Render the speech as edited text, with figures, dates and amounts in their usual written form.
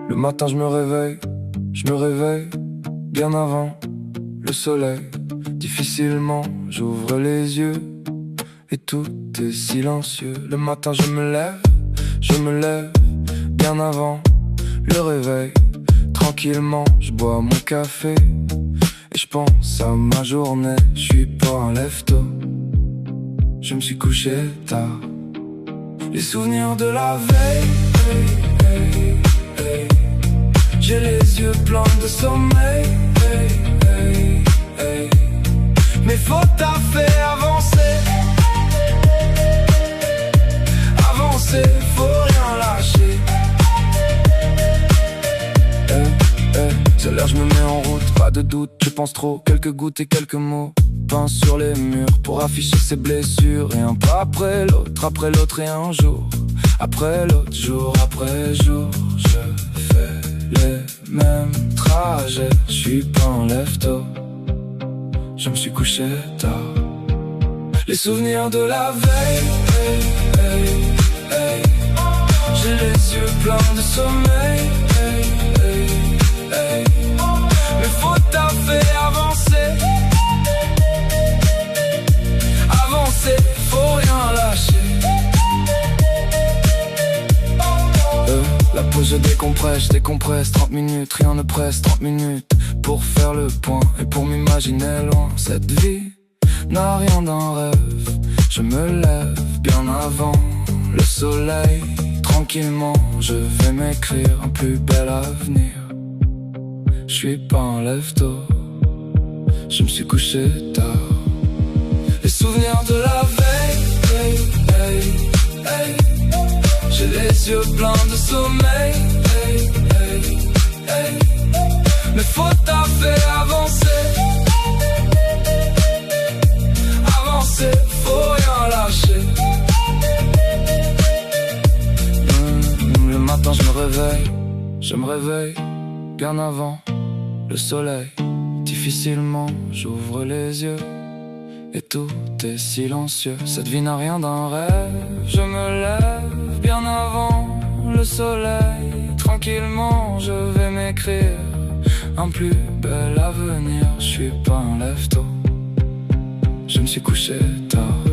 Le matin je me réveille bien avant le soleil. Difficilement j'ouvre les yeux et tout est silencieux. Le matin je me lève bien avant le réveil. Tranquillement je bois mon café et je pense à ma journée. Je suis pas un lève-tôt, je me suis couché tard. Les souvenirs de la veille, j'ai les yeux pleins de sommeil, mes fautes t'a fait avancer, faut rien lâcher. C'est l'heure, je me mets en route, pas de doute, je pense trop. Quelques gouttes et quelques mots peints sur les murs pour afficher ses blessures. Et un pas après l'autre et un jour après l'autre, jour après jour, je fais les mêmes trajets. Je suis pas un lève-tôt, je me suis couché tard. Les souvenirs de la veille, j'ai les yeux pleins de sommeil, mes fautes t'a fait avancer, faut rien lâcher. La pause je décompresse 30 minutes, rien ne presse, 30 minutes pour faire le point et pour m'imaginer loin. Cette vie n'a rien d'un rêve, je me lève bien avant le soleil. Tranquillement je vais m'écrire un plus bel avenir. Je suis pas un lève-tôt, je me suis couché tard. Les souvenirs de la veille, j'ai les yeux pleins de sommeil, mes fautes t'a fait avancer, faut rien lâcher. Le matin je me réveille bien avant le soleil. Difficilement j'ouvre les yeux et tout est silencieux. Cette vie n'a rien d'un rêve, je me lève bien avant le soleil. Tranquillement je vais m'écrire un plus bel avenir. Je suis pas un lève-tôt, je me suis couché tard.